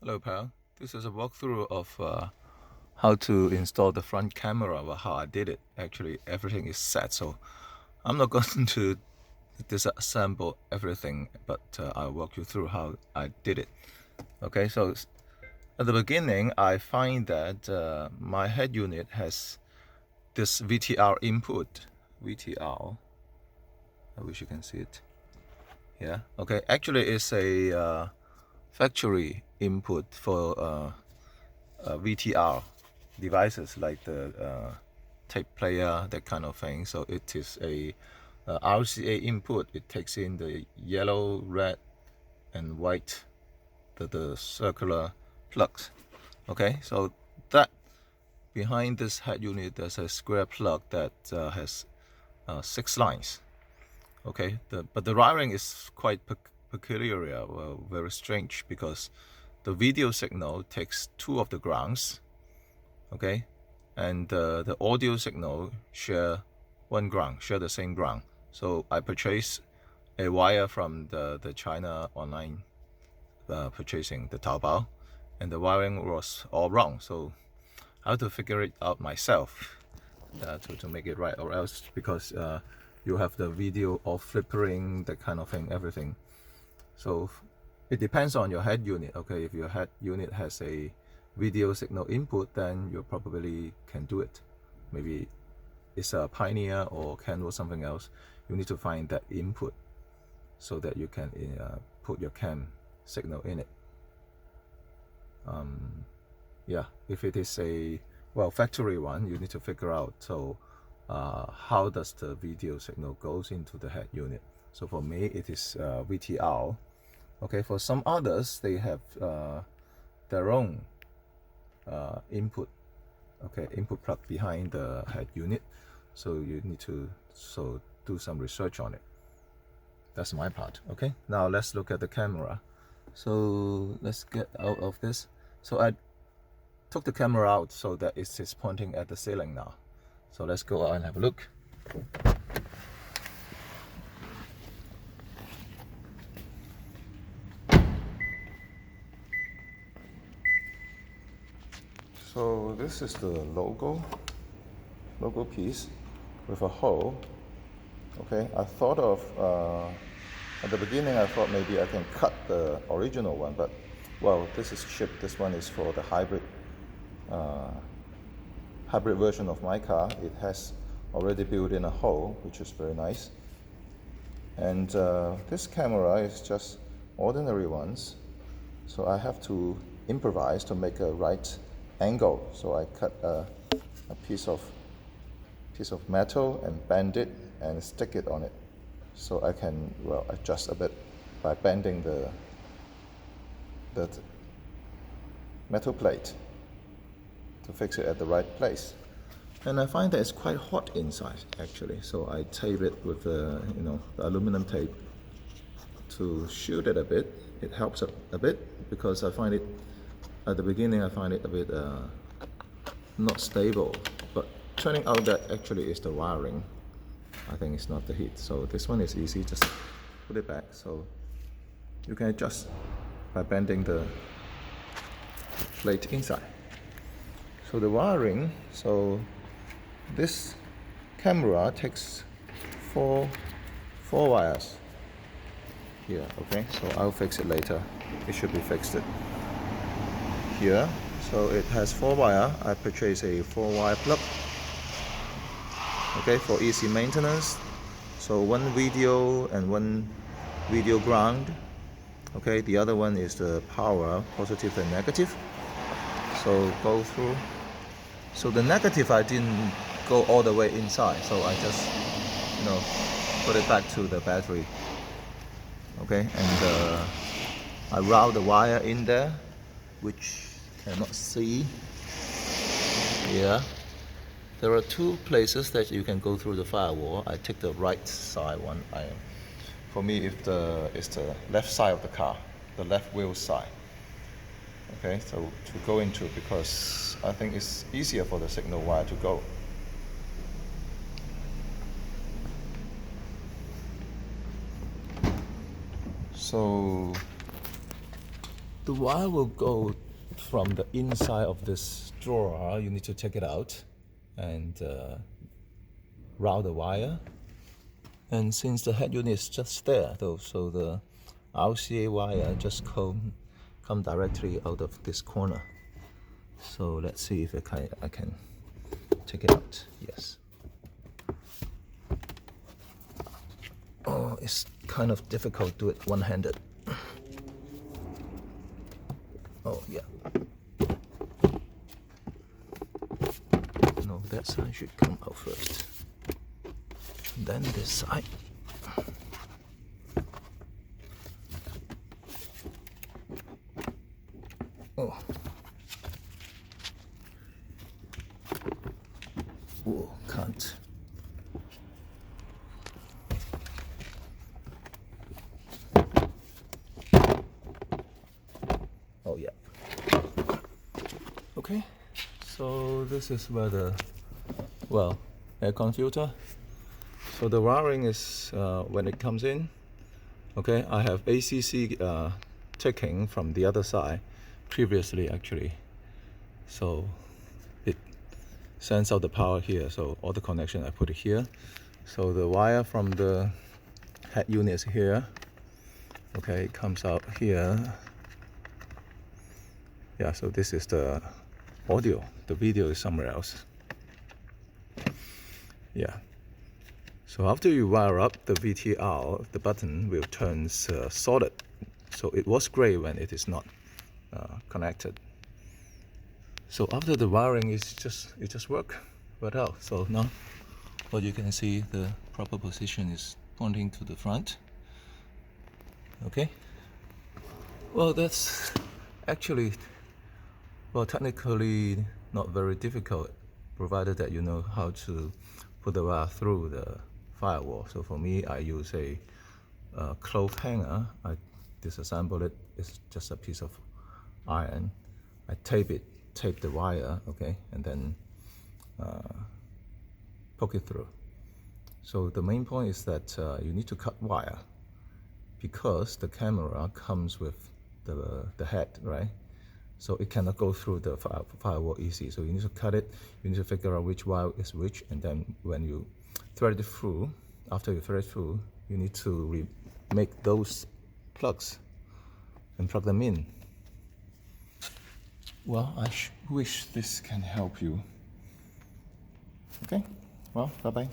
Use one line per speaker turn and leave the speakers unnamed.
Hello pal, this is a walkthrough of how to install the front camera, or how I did it. Actually everything is set, so I'm not going to disassemble everything, but I'll walk you through how I did it. Okay, so at the beginning I find that my head unit has this VTR input. VTR, I wish you can see it. Yeah, okay, actually it's a factory input for VTR devices like the tape player, that kind of thing. So it is a RCA input. It takes in the yellow, red, and white, the circular plugs. Okay, so that behind this head unit, there's a square plug that has 6 lines. Okay, but the wiring is quite peculiar, well, very strange, because the video signal takes 2 of the grounds. Okay, and the audio signal share the same ground. So I purchased a wire from the China online purchasing, the Taobao, and the wiring was all wrong. So I have to figure it out myself to make it right, or else, because you have the video all flickering, that kind of thing, everything. So it depends on your head unit. Okay, if your head unit has a video signal input, then you probably can do it. Maybe it's a Pioneer or Canon or something else. You need to find that input so that you can put your cam signal in it. Yeah, if it is a factory one, you need to figure out, so how does the video signal goes into the head unit. So for me it is VTR. Okay, for some others they have their own input. Okay, input plug behind the head unit, so you need to do some research on it. That's my part. Okay, now let's look at the camera. So let's get out of this. So I took the camera out so that it is pointing at the ceiling now. So let's go out and have a look. So this is the logo piece with a hole. Okay, I thought of at the beginning I thought maybe I can cut the original one, but well, this is cheap. This one is for the hybrid version of my car. It has already built in a hole, which is very nice. And this camera is just ordinary ones, so I have to improvise to make a right angle. So I cut a piece of metal and bend it and stick it on it, so I can adjust a bit by bending the metal plate to fix it at the right place. And I find that it's quite hot inside actually, so I tape it with the aluminum tape to shield it a bit. It helps a bit, because I find it at the beginning I find it a bit not stable, but turning out that actually is the wiring. I think it's not the heat. So this one is easy, just put it back, so you can adjust by bending the plate inside. So the wiring, so this camera takes four wires here. Okay, so I'll fix it later. It should be fixed here. So it has 4 wire. I purchased a 4-wire plug. Okay, for easy maintenance. So one video and one video ground. Okay, the other one is the power, positive and negative. So go through. So the negative I didn't go all the way inside, so I just put it back to the battery. Okay, and I route the wire in there, which cannot see here. There are 2 places that you can go through the firewall. I take the right side one. For me, it's the left side of the car, the left wheel side. Okay, so to go into, because I think it's easier for the signal wire to go. So The wire will go from the inside of this drawer. You need to take it out and route the wire. And since the head unit is just there though, so the RCA wire just come directly out of this corner. So let's see if I can take it out. Yes. Oh, it's kind of difficult to do it one-handed. Oh yeah. No, that side should come out first. Then this side. Oh. Oh, can't. Oh yeah. Okay. So this is where the aircon filter. So the wiring is when it comes in. Okay, I have ACC ticking from the other side previously actually. So it sends out the power here. So all the connection I put it here. So the wire from the head unit is here. Okay, it comes out here. Yeah, so this is the audio. The video is somewhere else. Yeah. So after you wire up the VTR, the button will turn solid. So it was gray when it is not connected. So after the wiring, it just worked right out. So now what you can see, the proper position is pointing to the front. Okay. Well, that's actually, well, technically not very difficult, provided that you know how to put the wire through the firewall. So for me, I use a cloth hanger. I disassemble it. It's just a piece of iron. I tape the wire, okay, and then poke it through. So the main point is that you need to cut wire because the camera comes with the head, right? So it cannot go through the firewall easy. So you need to cut it. You need to figure out which wire is which, and then when you thread it through, after you thread through, you need to make those plugs and plug them in. Well, I wish this can help you. Okay, well, bye-bye.